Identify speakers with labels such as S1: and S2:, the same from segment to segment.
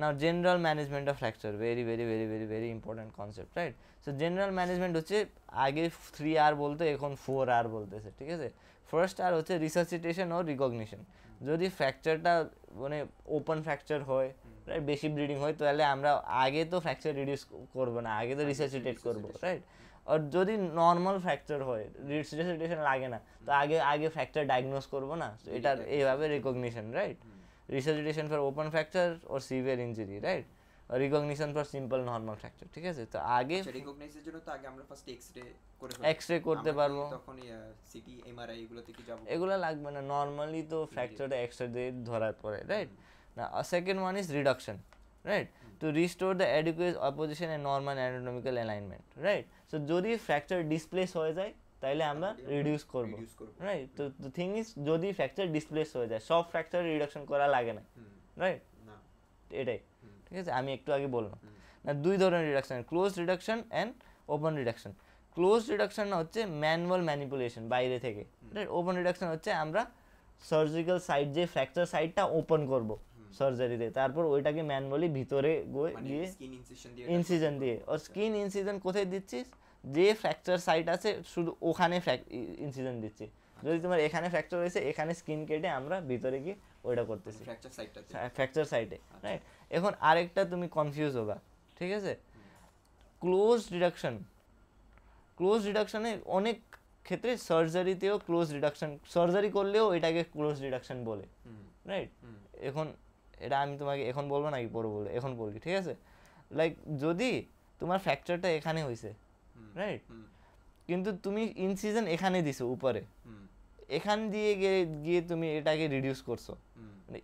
S1: Now general management of fracture, very important concept, right? So general management হচ্ছে আগে 3R বলতো এখন 4R বলতেছে, ঠিক আছে? ফার্স্ট আর হচ্ছে রিসাসিটেশন ও রিকগনিশন। যদি ফ্র্যাকচারটা মানে ওপেন ফ্র্যাকচার হয়, রাইট, বেশি ব্লিডিং হয়, তাহলে আমরা আগে তো ফ্র্যাকচার রিডিউস করবো না, আগে তো রিসাসিটেট করবো, রাইট? আর যদি নর্মাল ফ্র্যাকচার হয়, রিসাসিটেশন লাগে না, তো আগে ফ্র্যাকচার ডায়াগনোস করবো না, এটার এইভাবে recognition, right? Resuscitation for open fracture or severe injury, right? Recognition for simple normal fracture, ঠিক আছে? তো আগে
S2: রিকগনাইজের জন্য তো আগে আমরা ফার্স্ট এক্স-রে করে
S1: এক্স-রে করতে পারবো,
S2: তখন সিটি এমআরআই এগুলোতে কি যাব?
S1: এগুলো লাগবে না, নর্মালি তো ফ্র্যাকচারটা এক্স-রে দিয়ে ধরার পরে, রাইট? না, second one is reduction, right? To restore the adequate apposition and normal anatomical alignment, right? So যদি ফ্র্যাকচার ডিসপ্লেস হয়ে যায় তাহলে আমরা রিডিউস করব, রাইট? তো দ্য থিং ইজ যদি ফ্র্যাকচার ডিসপ্লেস হয়ে যায়, সব ফ্র্যাকচার রিডাকশন করা লাগে না, রাইট? এটাই, ঠিক আছে? আমি একটু আগে বললাম না, দুই ধরনের reduction, close reduction and open reduction. Close reduction হচ্ছে ম্যানুয়াল ম্যানিপুলেশন বাইরে থেকে, রাইট? ওপেন রিডাকশন হচ্ছে আমরা সার্জিক্যাল সাইড, যে ফ্র্যাকচার সাইডটা ওপেন করব সার্জারিতে, তারপর ওইটাকে ম্যানুয়ালি ভিতরে গিয়ে ইনসিজন দিয়ে, আর স্কিন ইনসিজন কোথায় দিচ্ছিস? যে ফ্র্যাকচার সাইট আছে শুধু ওখানে ইনসিজন দিচ্ছি। যদি তোমার এখানে ফ্র্যাকচার হয়েছে, এখানে স্কিন কেটে আমরা ভিতরে গিয়ে ওইটা করতেছি ফ্র্যাকচার সাইটে, রাইট? এখন আরেকটা তুমি কনফিউজ হবা, ঠিক আছে? ক্লোজ রিডাকশনে অনেক ক্ষেত্রে সার্জারিতেও ক্লোজ রিডাকশন, সার্জারি করলেও এটাকে ক্লোজ রিডাকশন বলে, রাইট? এখন এটা আমি তোমাকে এখন বলবো নাকি পরে বলবো? এখন বলবি, ঠিক আছে? লাইক যদি তোমার ফ্র্যাকচারটা এখানে হয়েছে, রাইট, কিন্তু তুমি ইনসিজন এখানে দিছো উপরে, এখান দিয়ে গিয়ে তুমি এটাকে রিডিউস করছো,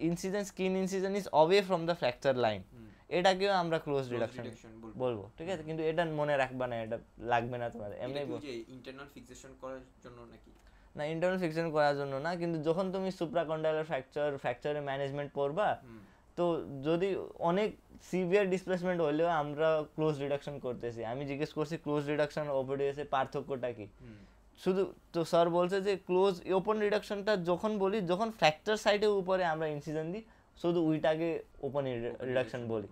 S1: incision, skin incision is away from the fracture line, এটাকেও আমরা ক্লোজ রিডাকশন বলবো, ঠিক আছে? কিন্তু এটা মনে রাখবা না, এটা লাগবে না তোমার, এমনি
S2: ইন্টারনাল ফিক্সেশন করার জন্য নাকি?
S1: না, ইন্টারনাল ফিক্সেশন করার জন্য না, কিন্তু যখন তুমি সুপ্রাকন্ডাইলার ফ্র্যাকচারের ম্যানেজমেন্ট পড়বা, তো যদি অনেক সিভিয়ার ডিসপ্লেসমেন্ট হলেও আমরা ক্লোজ রিডাকশন করতেছি। আমি জিজ্ঞেস করছি ক্লোজ রিডাকশন ওপিডিএস এর পার্থক্যটা কি, শুধু তো স্যার বলছে যে ক্লোজ ওপেন রিডাকশনটা যখন বলি, যখন ফ্র্যাকচার সাইডের উপরে আমরা ইনসিজন দিই, শুধু ওইটাকে ওপেন রিডাকশন বলি,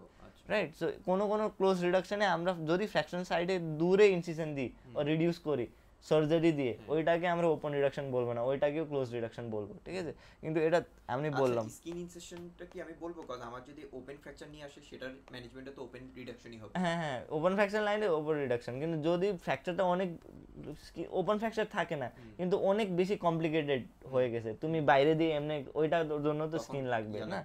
S1: রাইট? সো কোনো ক্লোজ রিডাকশনে আমরা যদি ফ্র্যাকশন সাইডে দূরে ইনসিজন দিই ও রিডিউস করি সার্জারি দিয়ে, ওইটাকে আমরা ওপেন রিডাকশন বলবো না, ওইটাকেও ক্লোজ রিডাকশন বলবো, ঠিক আছে? কিন্তু এটা আমি বললাম
S2: স্কিন ইনসেশনটা কি আমি বলবো, কারণ আমার যদি ওপেন ফ্র্যাকচার নিয়ে আসে সেটার ম্যানেজমেন্টে তো ওপেন রিডাকশনই হবে।
S1: হ্যাঁ, ওপেন ফ্র্যাকচার লাইনে ওপেন রিডাকশন, কিন্তু যদি ফ্র্যাকচারটা অনেক ওপেন ফ্র্যাকচার থাকে না, কিন্তু অনেক বেশি কমপ্লিকেটেড হয়ে গেছে, তুমি বাইরে দিয়ে এমনি, ওইটার জন্য তো স্কিন লাগবে না,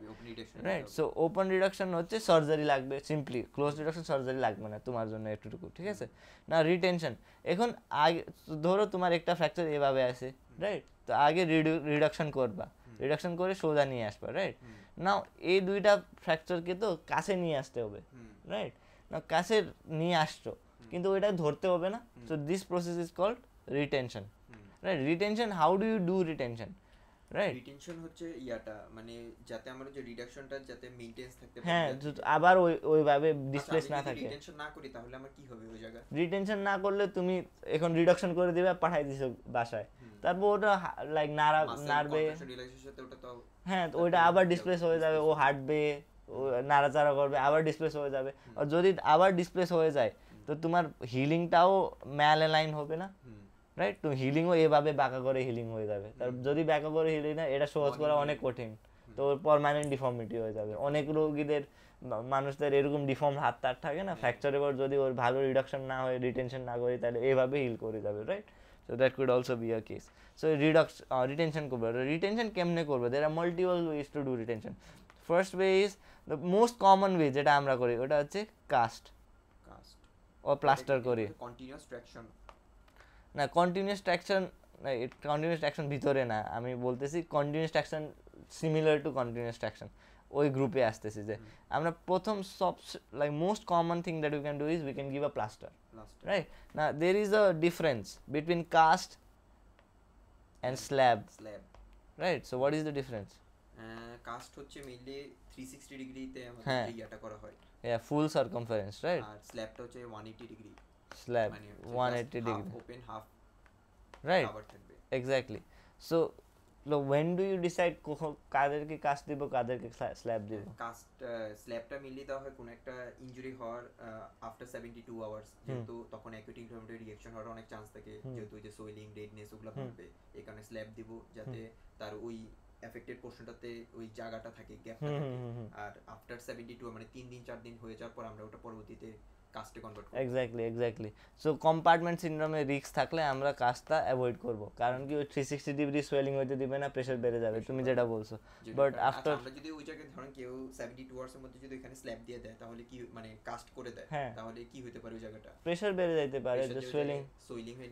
S1: রাইট? সো ওপেন রিডাকশন হচ্ছে সার্জারি লাগবে সিম্পলি, ক্লোজ রিডাকশন সার্জারি লাগবে না তোমার জন্য এতটুকু, ঠিক আছে? না, রিটেনশন, এখন আগে ধরো তোমার একটা ফ্র্যাকচার এভাবে আছে, রাইট? তো আগে রিডাকশন করবা, রিডাকশন করে সোজা নিয়ে আসবা, রাইট? নাও এই দুইটা ফ্র্যাকচারকে তো কাছে নিয়ে আসতে হবে, রাইট? না, কাছে নিয়ে আসছো কিন্তু ওইটা ধরতে হবে না, so this process is called retention, right? Retention, how do you do retention, right?
S2: Retention হচ্ছে ইয়াটা, মানে যাতে আমরা যে রিডাকশনটা যাতে মেইনটেইন থাকতে পারে,
S1: হ্যাঁ, আবার ওইভাবে ডিসপ্লেস না থাকে।
S2: রিটেনশন না করি তাহলে আমার কি হবে ওই জায়গা?
S1: রিটেনশন না করলে তুমি এখন রিডাকশন করে দিবে, পাঠাই দিছো বাসায়, তারপর ওটা লাইক নাড়বে, হ্যাঁ, তো ওইটা আবার ডিসপ্লেস হয়ে যাবে, ও হাঁটবে, ও নাড়াচাড়া করবে, আবার ডিসপ্লেস হয়ে যাবে। আর যদি আবার ডিসপ্লেস হয়ে যায় তো তোমার হিলিংটাও ম্যাল অ্যালাইন হবে না, রাইট? তো হিলিংও এভাবে বাঁকা করে হিলিং হয়ে যাবে, তার যদি বাঁকা করে হিলিং না, এটা সহজ করা অনেক কঠিন, তো পার্মানেন্ট ডিফর্মিটি হয়ে যাবে। অনেক রোগীদের, মানুষদের এরকম ডিফর্ম হাত তার থাকে না, ফ্র্যাকচারের পর যদি ওর ভালো রিডাকশন না হয়, রিটেনশন না করি, তাহলে এভাবে হিল করে যাবে, right? So that could also be a case. So retention করবে, retention কেমনে করবে? There are multiple ways to do retention. First way is the most common way যেটা আমরা করি, ওটা হচ্ছে কাস্ট ও প্লাস্টার করি।
S2: কন্টিনিউয়াস ট্র্যাকশন
S1: না, কন্টিনিউয়াস ট্র্যাকশন ভিতরে না, আমি বলতেছি continuous traction similar to continuous traction, ওই গ্রুপে আসতেছি যে আমরা প্রথম সব like most common thing that we can do is we can give a plaster, right? Now there is a difference between cast and slab, right? So what is the difference?
S2: Cast হচ্ছে mainly 360 ডিগ্রিতে আমাদের ইয়াটা করা হয়,
S1: yeah, full circumference, right?
S2: আর স্ল্যাবটা হচ্ছে 180 degree,
S1: slab 180 degree,
S2: open half,
S1: right? Exactly. So when do you decide কাদেরকে caste দিব কাদেরকে স্ল্যাব দিব?
S2: কাস্ট স্ল্যাবটা মিলিয়ে দেওয়া হয় কোনো একটা ইনজুরি হওয়ার আফটার 72 আওয়ার্স, যেহেতু তখন অ্যাকিউট ইনফ্লামেটরি রিঅ্যাকশন হওয়ার অনেক চান্স থাকে, যেহেতু ওই যে সোয়েলিং রেডনেস ওগুলো বাড়বে, এই কারণে স্ল্যাব দিব যাতে তার ওই এফেক্টেড পোরশনটাতে ওই জায়গাটা থাকে, গ্যাপটা থাকে। আর আফটার 72 মানে 3 দিন 4 দিন হয়ে যাওয়ার পর আমরা ওটা পরবর্তীতে কাস্টে কনভার্ট করব।
S1: এক্স্যাক্টলি। সো কম্পার্টমেন্ট সিনড্রোমে রিস্ক থাকলে আমরা কাজটা অ্যাভয়েড করব, কারণ কি ওই 360 ডিগ্রি সোয়েলিং হইতে দিবে না, প্রেসার বেড়ে যাবে, তুমি যেটা বলছো। বাট আফটার
S2: আমরা যদি ওই জায়গায় ধরেন কেউ 72 আওয়ার্সের মধ্যে যদি এখানে স্ল্যাব দিয়ে দেয়, তাহলে কি মানে কাস্ট করে দেয়, তাহলে কি হতে পারে ওই জায়গাটা?
S1: প্রেসার বেড়ে যাইতে পারে, যে সোয়েলিং
S2: হয়ে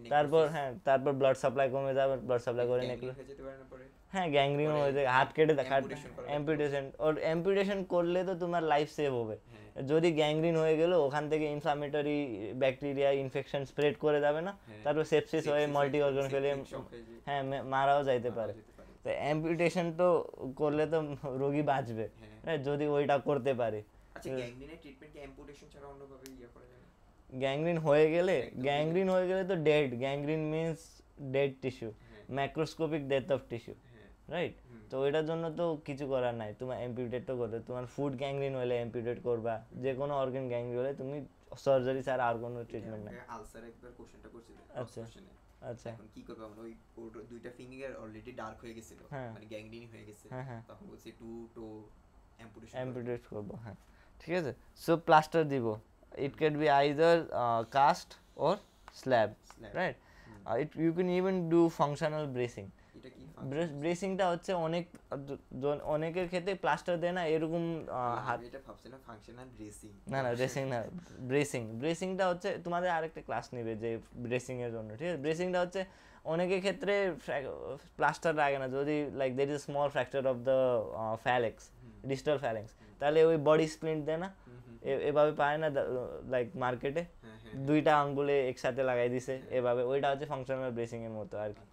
S1: তারপর ব্লাড সাপ্লাই কমে যাবে, ব্লাড সাপ্লাই করে নেকলে
S2: হয়ে যেতে পারে না পরে।
S1: গ্যাংগ্রিন হয়ে যায়, হাত কেটে অ্যাম্পুটেশন করলে তো তোমার লাইফ সেভ হবে। যদি গ্যাংগ্রিন হয়ে গেল, ওখান থেকে ইনফ্লামেটরি ব্যাকটেরিয়া ইনফেকশন স্প্রেড করে যাবে না, তারপর সেপসিস হয়ে মাল্টি অর্গান ফেলিয়ার, মারাও যাইতে পারে। তো অ্যাম্পুটেশন তো করলে তো রোগী বাঁচবে, যদি ওইটা করতে পারে।
S2: আচ্ছা, গ্যাংগ্রিনের ট্রিটমেন্ট কি অ্যাম্পুটেশন ছাড়া অন্যভাবে করা যায় না?
S1: গ্যাংগ্রিন হয়ে গেলে তো dead, gangrene means dead tissue, macroscopic death of tissue, right? তো ওইটার জন্য তো কিছু করার নাই, তোমার অ্যাম্পিউটেট তো করবে। তোমার ফুড গ্যাংগ্রিন হলে অ্যাম্পিউটেট করবা, যে কোনো অর্গান গ্যাংগ্রিন হলে তুমি সার্জারি ছাড়া আর কোনো ট্রিটমেন্ট নাই।
S2: আলসার একবার কোশ্চেনটা করছিলেন।
S1: আচ্ছা
S2: এখন কি করবে আমরা? ওই দুইটা ফিঙ্গার অলরেডি ডার্ক হয়ে গেছিল, মানে গ্যাংগ্রিন হয়ে গেছে, তখন বলছি টু অ্যাম্পুটেট
S1: করব। ঠিক আছে, সো প্লাস্টার দিব। It can be either cast or slab, right? You can even do functional bracing. ব্রেসিংটা হচ্ছে অনেকের ক্ষেত্রে প্লাস্টার দেয় না, এরকম
S2: এটা ভাবছিলাম ফাংশনাল ব্রেসিং।
S1: না ব্রেসিংটা হচ্ছে তোমাদের আরেকটা ক্লাস নেবে যে ব্রেসিং এর জন্য, ঠিক আছে? ব্রেসিংটা হচ্ছে অনেকের ক্ষেত্রে প্লাস্টার লাগে না, যদি like there is small fracture of the phalanx, distal phalanx, তাহলে ওই বডি স্প্লিন্ট দেয় না, এভাবে পায় না লাইক মার্কেটে, দুইটা আঙ্গুলে একসাথে লাগাই দিছে এভাবে, ওইটা হচ্ছে ফাংশনাল ব্রেসিং এর মতো আর কি,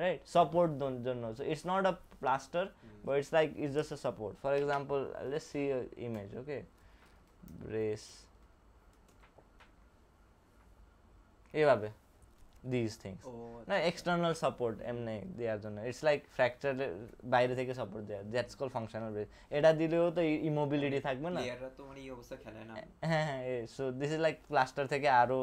S1: right? Support জন্য, so it's not a plaster, but it's just a support. For example, let's see an image, okay? Brace এভাবে, these things, না external support এমনি দেওয়ার জন্য, it's like fracture বাইরে থেকে সাপোর্ট দেওয়া, that's called functional brace. এটা দিলেও তো immobility থাকবে না,
S2: প্লেয়াররা তো মানে এই অবস্থা খেলে না।
S1: so this is like plaster থেকে আরো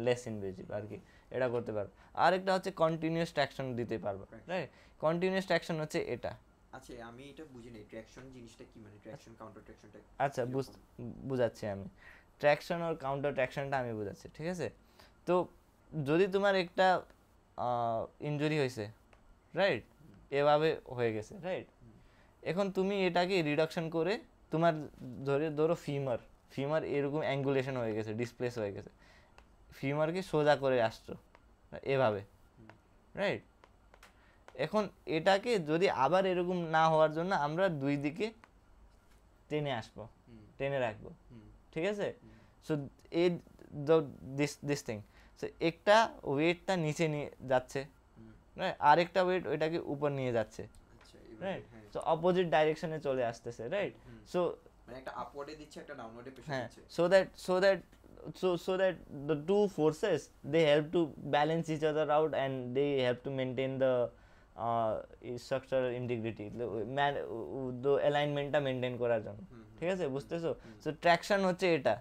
S1: less invasive আর কি, এটা করতে পারবে। আর একটা হচ্ছে কন্টিনিউয়াস ট্র্যাকশন দিতে পারবে, রাইট? কন্টিনিউয়াস ট্র্যাকশন হচ্ছে এটা।
S2: আচ্ছা, আমি এটা বুঝিনি ট্র্যাকশন জিনিসটা কি, মানে ট্র্যাকশন কাউন্টার ট্র্যাকশনটা।
S1: আচ্ছা, বুঝাচ্ছি আমি। ট্র্যাকশন আর কাউন্টার ট্র্যাকশনটা আমি বুঝাচ্ছি, ঠিক আছে? তো যদি তোমার একটা ইনজুরি হয়েছে, রাইট, এভাবে হয়ে গেছে, রাইট, এখন তুমি এটাকে রিডাকশন করে তোমার ধরো ফিমার এরকম অ্যাঙ্গুলেশন হয়ে গেছে, ডিসপ্লেস হয়ে গেছে, ফিমারকে সোজা করে আসছো এভাবে, রাইট? এখন এটাকে যদি আবার এরকম না হওয়ার জন্য আমরা দুই দিকে টেনে রাখবো, ঠিক আছে? সো এই দিস থিং, সো একটা ওয়েটটা নিচে নিয়ে যাচ্ছে, রাইট, আরেকটা ওয়েট ওইটাকে উপর নিয়ে যাচ্ছে, রাইট? সো অপোজিট ডাইরেকশনে চলে আসতেছে, রাইট? সো
S2: মানে একটা আপওয়ার্ডে দিচ্ছে, একটা ডাউনওয়ার্ডে প্রেসার দিচ্ছে,
S1: so that the two forces, they help to balance each other out and they help to maintain the structural integrity, the alignment টা মেইনটেইন করার জন্য, ঠিক আছে? বুঝতেছো? সো ট্র্যাকশন হচ্ছে এটা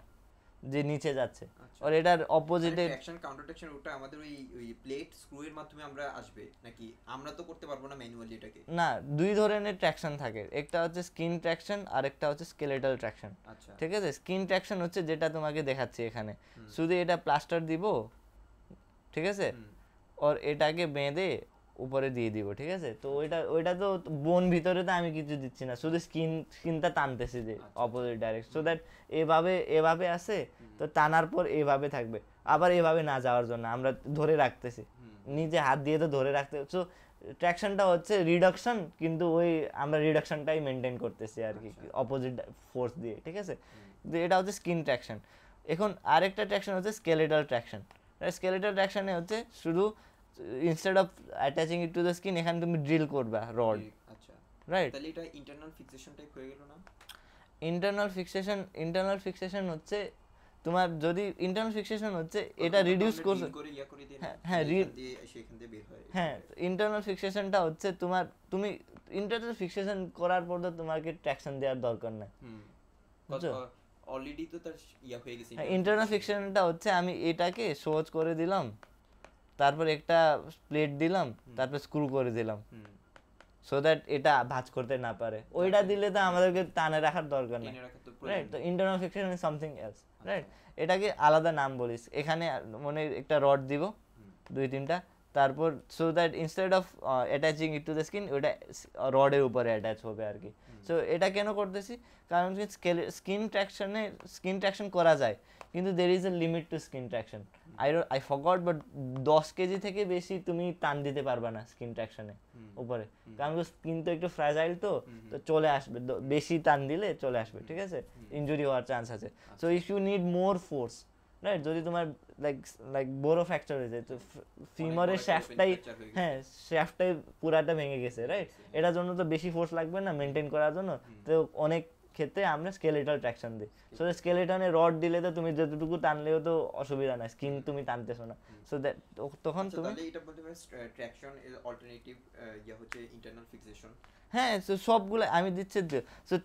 S1: যে নিচে যাচ্ছে, আর এটার অপোজিটে
S2: ট্র্যাকশন কাউন্টার ট্র্যাকশন, ওটা আমাদের ওই প্লেট স্ক্রু এর মাধ্যমে আমরা আসবে নাকি আমরা তো করতে পারবো না ম্যানুয়ালি এটাকে?
S1: না, দুই ধরনের ট্র্যাকশন থাকে, একটা হচ্ছে স্কিন ট্র্যাকশন আর একটা হচ্ছে স্কেলেটাল ট্র্যাকশন, ঠিক আছে? স্কিন ট্র্যাকশন হচ্ছে যেটা তোমাকে দেখাচ্ছি এখানে, শুধু এটা প্লাস্টার দিব, ঠিক আছে, আর এটাকে বেঁধে উপরে দিয়ে দিব, ঠিক আছে? তো ওইটা তো বোন ভিতরে তো আমি কিছু দিচ্ছি না, শুধু স্কিনটা টানতেছি যে অপোজিট ডাইরেকশন, সো দ্যাট এভাবে আসে, তো টানার পর এভাবে থাকবে, আবার এভাবে না যাওয়ার জন্য আমরা ধরে রাখতেছি, নিজে হাত দিয়ে তো ধরে রাখতে। সো ট্র্যাকশনটা হচ্ছে রিডাকশন, কিন্তু ওই আমরা রিডাকশনটাই মেনটেন করতেছি আর কি, অপোজিট ফোর্স দিয়ে, ঠিক আছে? এটা হচ্ছে স্কিন ট্র্যাকশন। এখন আরেকটা ট্র্যাকশন হচ্ছে স্কেলেটাল ট্র্যাকশন। স্কেলেটাল ট্র্যাকশনে হচ্ছে শুধু instead of attaching it to the skin, এখানে তুমি ড্রিল করবা রড,
S2: আচ্ছা,
S1: রাইট?
S2: তাহলে এটা ইন্টারনাল ফিক্সেশন টাইপ হয়ে গেল না?
S1: ইন্টারনাল ফিক্সেশন হচ্ছে তোমার যদি ইন্টারনাল ফিক্সেশন হচ্ছে এটা রিডিউস করছে,
S2: করে ইয়া করে দেন,
S1: হ্যাঁ
S2: সেখান থেকে বের হয়।
S1: হ্যাঁ ইন্টারনাল ফিক্সেশনটা হচ্ছে তুমি ইন্টারনাল ফিক্সেশন করার পর তো তোমাকে ট্র্যাকশন দেওয়ার দরকার নাই, বুঝছো?
S2: অলরেডি তো তার ইয়া হয়ে গেছে।
S1: ইন্টারনাল ফিক্সেশনটা হচ্ছে আমি এটাকে সহজ করে দিলাম, তারপর একটা প্লেট দিলাম, তারপর স্ক্রু করে দিলাম, সো দ্যাট এটা ভাঁজ করতে না পারে। ওইটা দিলে তো আমাদেরকে টানে রাখার দরকার নেই, রাইট? তো internal fixation is something else, right? এটাকে আলাদা নাম বলিস। এখানে মানে একটা রড দিব 2-3টা, তারপর so that instead of attaching it to the skin ওটা রডের উপরে অ্যাটাচ হবে আর কি। সো এটা কেন করতেছি? কারণ স্কিন ট্র্যাকশন করা যায়, কিন্তু there is a limit to skin traction. I forgot, but 10 KG থেকে বেশি তুমি টান দিতে পারবা না স্কিন ট্র্যাকশনে উপরে, কারণ স্কিন তো একটু ফ্র্যাজাইল, তো চলে আসবে, বেশি টান দিলে চলে আসবে, ঠিক আছে? ইনজুরি হওয়ার চান্স আছে। So if you need more force, right? যদি তোমার লাইক বড় ফ্র্যাকচার হয়ে যায়, তো ফিমারের শ্যাফটটাই, হ্যাঁ শ্যাফটটাই পুরাটা ভেঙে গেছে, রাইট? এটার জন্য তো বেশি ফোর্স লাগবে না মেনটেন করার জন্য, তো অনেক ক্ষেত্রে আমরা স্কেলেটাল ট্র্যাকশন দিই। সো স্কেলেটনে রড দিলে তো তুমি যতটুকু টানলেও তো অসুবিধা নাই, স্কিন তুমি টানতেছো না, সো দ্যাট তখন তুমি
S2: এটা বলতে পারো ট্র্যাকশন এর অল্টারনেটিভ ইয়া হচ্ছে ইন্টারনাল ফিক্সেশন।
S1: হ্যাঁ, সো সবগুলো আমি দিচ্ছি যে, সো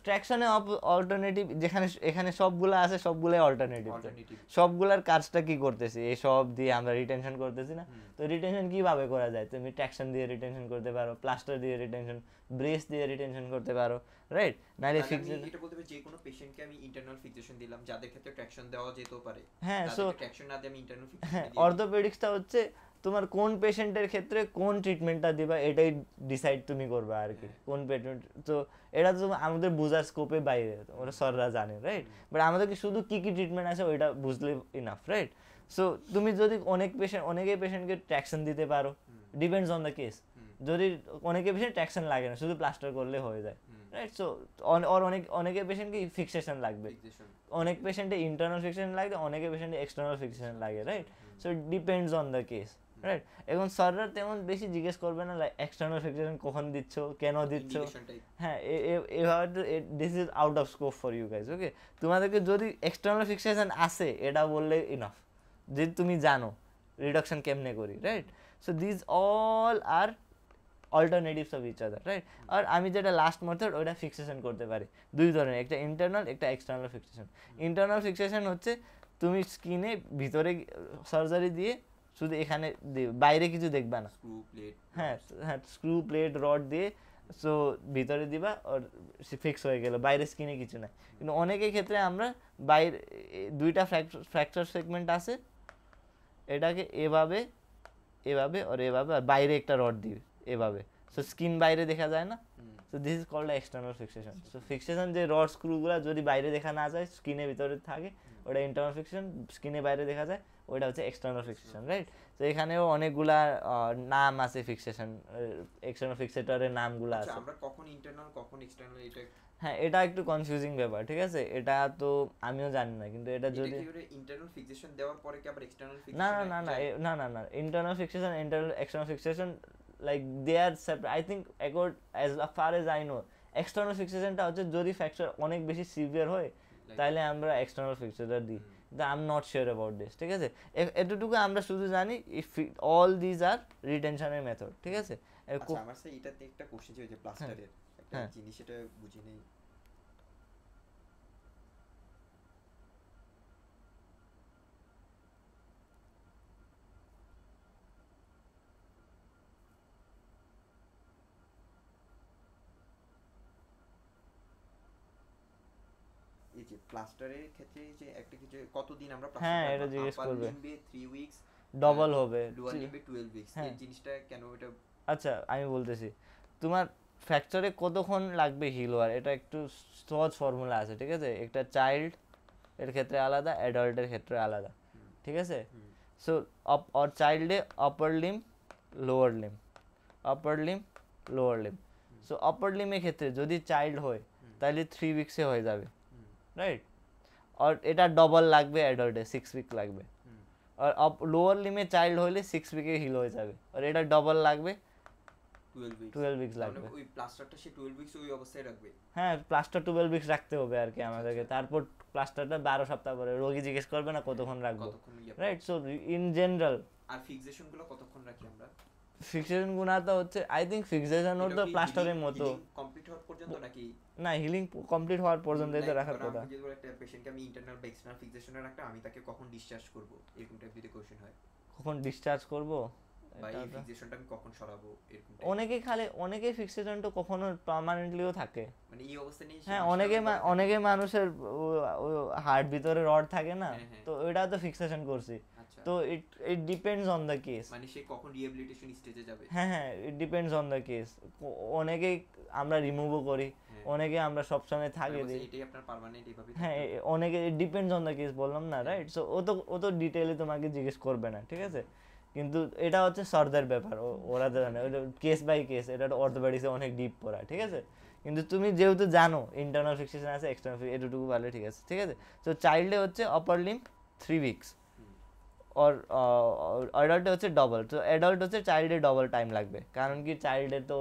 S1: ট্র্যাকশনে অল্টারনেটিভ যেখানে এখানে সবগুলো আছে, সবগুলোই অল্টারনেটিভ। সবগুলার কাজটা কি করতেছি? এই সব দিয়ে আমরা রিটেনশন করতেছি না? তো রিটেনশন কিভাবে করা যায়? তুমি ট্র্যাকশন দিয়ে রিটেনশন করতে পারো, প্লাস্টার দিয়ে রিটেনশন, ব্রেস দিয়ে রিটেনশন করতে পারো, রাইট? নাইলে ফিক্সেশন,
S2: এটা বলতে পারি যে কোনো পেশেন্টকে আমি ইন্টারনাল ফিক্সেশন দিলাম, যাদের ক্ষেত্রে ট্র্যাকশন দেওয়া যেতে পারে।
S1: হ্যাঁ, সো
S2: ট্র্যাকশন না দিয়ে আমি ইন্টারনাল ফিক্সেশন
S1: হ্যাঁ,
S2: দিই।
S1: অর্থোপেডিক্সটা হচ্ছে তোমার কোন পেশেন্টের ক্ষেত্রে কোন ট্রিটমেন্টটা দিবা এটাই ডিসাইড তুমি করবা আর কি, কোন পেশেন্ট। তো এটা তো আমাদের বোঝার স্কোপে বাইরে, ওরা স্যাররা জানে, রাইট? বাট আমাদেরকে শুধু কি কি ট্রিটমেন্ট আছে ওইটা বুঝলে ইনাফ, রাইট? সো তুমি যদি অনেকে পেশেন্টকে ট্র্যাকশন দিতে পারো, ডিপেন্ডস অন দ্য কেস। যদি অনেকে পেশেন্ট ট্র্যাকশন লাগে না, শুধু প্লাস্টার করলে হয়ে যায়, রাইট? সো অনেকে পেশেন্টকে ফিক্সেশন লাগবে, অনেক পেশেন্টে ইন্টারনাল ফিক্সেশন লাগে, অনেকে পেশেন্টে এক্সটার্নাল ফিক্সেশন লাগে, right? So depends on the case, right? এখন স্যাররা তেমন বেশি জিজ্ঞেস করবে না লাইক এক্সটার্নাল ফিক্সেশন কখন দিচ্ছ, কেন দিচ্ছ, হ্যাঁ এভাবে this is out of scope for you guys, okay? তোমাদেরকে যদি এক্সটার্নাল ফিক্সেশন আসে এটা বললে ইনাফ, যে তুমি জানো রিডাকশন কেমনে করি, right? So this all are alternatives of each other, right? আর আমি যেটা লাস্ট মেথড ওইটা ফিক্সেশন করতে পারি দুই ধরনের, একটা ইন্টারনাল, একটা এক্সটার্নাল ফিক্সেশন। ইন্টারনাল ফিক্সেশন হচ্ছে তুমি স্কিনে ভিতরে সার্জারি দিয়ে শুধু এখানে বাইরে কিছু দেখবা না, হ্যাঁ হ্যাঁ স্ক্রু প্লেট রড দিয়ে সো ভিতরে দিবা আর ফিক্স হয়ে গেল, বাইরে স্কিনে কিছু নাই। কিন্তু অনেকের ক্ষেত্রে আমরা বাইরে দুইটা ফ্র্যাকচার সেগমেন্ট আছে, এটাকে এভাবে এভাবে আর এভাবে, আর বাইরে একটা রড দিবে এভাবে, সো স্কিন বাইরে দেখা যায় না। So this is called external fixation. So fixation যে রড স্ক্রুগুলো যদি বাইরে দেখা না যায়, স্কিনের ভিতরে থাকে, ওটা ইন্টারনাল ফিক্সেশন। স্কিনে বাইরে দেখা যায়, ওইটা হচ্ছে এক্সটার্নাল ফিক্সেশন, রাইট? তো এখানেও অনেকগুলা নাম আছে ফিক্সেশন, এক্সটার্নাল ফিক্সেটরের নামগুলো আছে।
S2: আমরা কখন ইন্টারনাল কখন এক্সটার্নাল, এটা
S1: হ্যাঁ এটা একটু কনফিউজিং ব্যাপার, ঠিক আছে? এটা তো আমিও জানি না, কিন্তু এটা যদি
S2: ইন্টারনাল ফিক্সেশন দেওয়ার পরে কি আবার এক্সটার্নাল ফিক্সেশন,
S1: না না না না না না না internal fixation external fixation like they are separate, I think as far as I know. External ফিক্সেশনটা হচ্ছে যদি ফ্র্যাকচার অনেক বেশি সিভিয়ার হয় তাহলে আমরা এক্সটার্নাল ফিক্সেশন দিই, কিন্তু I am not sure about this, ঠিক আছে? এতটুকু আমরা শুধু জানি ইফ অল দিজ আর রিটেনশনের মেথড, ঠিক আছে?
S2: আমার স্যার এটাতে একটা কোশ্চেন ছিল যে প্লাস্টারের একটা জিনিস, এটা বুঝি নেই। এই যে প্লাস্টারের ক্ষেত্রে যে একটা কিছু কতদিন আমরা
S1: হ্যাঁ এটা জিজ্ঞেস করবে,
S2: 3 উইকস
S1: ডবল হবে,
S2: লোয়ার লিম্বে 12 উইকস, এই জিনিসটা কেন এটা?
S1: আচ্ছা আমি বলতেছি, তোমার ফ্র্যাকচারে কতক্ষণ লাগবে হিল হওয়ার, এটা একটু সহজ ফর্মুলা আছে, ঠিক আছে? একটা চাইল্ড এর ক্ষেত্রে আলাদা, অ্যাডাল্টের ক্ষেত্রে আলাদা, ঠিক আছে? সো অর চাইল্ডে upper limb lower limb, upper limb lower limb. So upper লিমের ক্ষেত্রে যদি চাইল্ড হয় তাহলে 3 উইকসে হয়ে যাবে, রাইট? আর এটা ডবল লাগবে অ্যাডাল্টে, 6 উইক লাগবে। আর লোয়ার লিমে চাইল্ড হলে 6 উইকে হিল হয়ে যাবে, আর এটা ডবল লাগবে 12 উইকস
S2: তাহলে
S1: লাগবে।
S2: ওই প্লাস্টারটা সে 12 উইকস ওই অবস্থায় রাখবে।
S1: হ্যাঁ প্লাস্টার 12 উইকস রাখতে হবে আর কি আমাদেরকে, তারপর প্লাস্টারটা 12 সপ্তাহ পরে রোগী জিজ্ঞেস করবে না কতক্ষণ রাখবো,
S2: কতক্ষণ
S1: রাইট। সো ইন জেনারেল
S2: আর ফিক্সেশন গুলো কতক্ষণ রাখি আমরা?
S1: ফিক্সেশন গুণাটা হচ্ছে আই থিঙ্ক ফিক্সেশন ওর তো প্লাস্টারের মতো
S2: কমপ্লিট হওয়ার পর্যন্ত নাকি?
S1: না, হিলিং কমপ্লিট হওয়ার পর্যন্ত তো রাখার
S2: কারণ
S1: কথা।
S2: আমি যদি একটা পেশেন্টকে আমি ইন্টারনাল বা এক্সটার্নাল ফিক্সেশনে রাখতাম, আমি তাকে কখন ডিসচার্জ করব এরকম টাইপ যদি কোশ্চেন হয়,
S1: কখন ডিসচার্জ করব,
S2: বা এই ফিক্সেশনটা আমি কখন সরাবো এরকম টাইপ।
S1: অনেকেই ফিক্সেশন তো কখনো পার্মানেন্টলিও থাকে।
S2: মানে এই অবস্থা নিয়ে
S1: হ্যাঁ অনেকে মানুষের হার্ট ভিতরে রড থাকে না, তো ওইটা তো ফিক্সেশন করছি। তো it depends on the case,
S2: মানে সে কখন রিহ্যাবিলিটেশন স্টেজে যাবে।
S1: হ্যাঁ it depends on the case. অনেকেই আমরা রিমুভও করি, অনেকে আমরা সবসময় থাকে দিই,
S2: এটাই আপনার পার্মানেন্ট এইভাবে।
S1: হ্যাঁ অনেকে ডিপেন্ডস অন দ্য কেস বললাম না, রাইট। সো ও তো ডিটেইলে তোমাকে জিজ্ঞেস করবে না, ঠিক আছে। কিন্তু এটা হচ্ছে সর্দার ব্যাপার, ওরা তো জানে কেস বাই কেস, এটা অর্থোপেডিক্সে অনেক ডিপ পড়া, ঠিক আছে। কিন্তু তুমি যেহেতু জানো ইন্টারনাল ফিক্সেশন আছে এক্সটার্নাল এটুকু ভালো, ঠিক আছে, ঠিক আছে। তো চাইল্ডে হচ্ছে আপার লিম্ব 3 উইকস, और অ্যাডাল্টে হচ্ছে ডবল। তো অ্যাডাল্ট হচ্ছে চাইল্ডে ডবল টাইম লাগবে, কারণ কি চাইল্ডে তো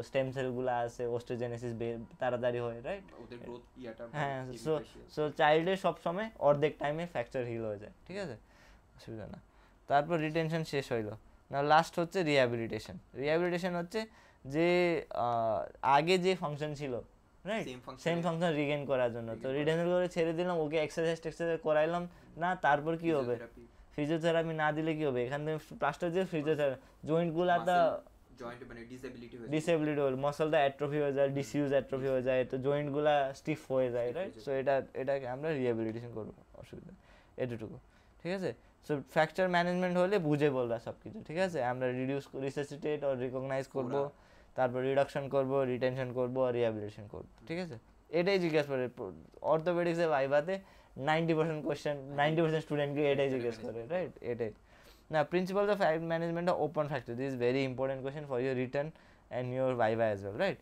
S1: স্টেম সেলগুলো আছে, ওস্টোজেনেসিস তাড়াতাড়ি হয়, রাইট।
S2: ওদের গ্রোথ ইয়াটা
S1: হ্যাঁ সো চাইল্ডে সবসময় অর্ধেক টাইমে ফ্র্যাকচার হিল হয়ে যায়, ঠিক আছে, অসুবিধা না। তারপর রিটেনশন শেষ হইলো না, লাস্ট হচ্ছে রিহ্যাবিলিটেশন হচ্ছে যে আগে যে ফাংশন ছিল, রাইট, সেম ফাংশন রিগেইন করার জন্য। তো রিটেনশন করে ছেড়ে দিলাম, ওকে এক্সারসাইজ করাইলাম না, তারপর কি হবে, ফিজিওথেরাপি না দিলে কি হবে, এখান থেকে প্লাস্টার দিয়ে ফিজিওথেরাপি জয়েন্টগুলোটা
S2: জয়েন্ট মানে
S1: ডিসেবিলিটি হল, মাসলটা অ্যাট্রফি হয়ে যায়, ডিসিউজ অ্যাট্রফি হয়ে যায়, তো জয়েন্টগুলা স্টিফ হয়ে যায়, রাইট। সো এটাকে আমরা রিহ্যাবিলিটেশন করবো, অসুবিধা এতটুকু, ঠিক আছে। সো ফ্র্যাকচার ম্যানেজমেন্ট হলে বুঝে বলবা সব কিছু, ঠিক আছে। আমরা রিসাসিটেট আর রিকগনাইজ করবো, তারপর রিডাকশন করবো, রিটেনশন করবো আর রিহ্যাবিলিটেশন করবো, ঠিক আছে। এটাই জিজ্ঞেস করে অর্থোপেডিক্সে ভাইভাতে 90% কোয়েশ্চেন, 90% স্টুডেন্টকে এটাই জিজ্ঞেস করে, রাইট। এটাই না principles of management of open fracture, this is very important question for your return and your viva as well, right.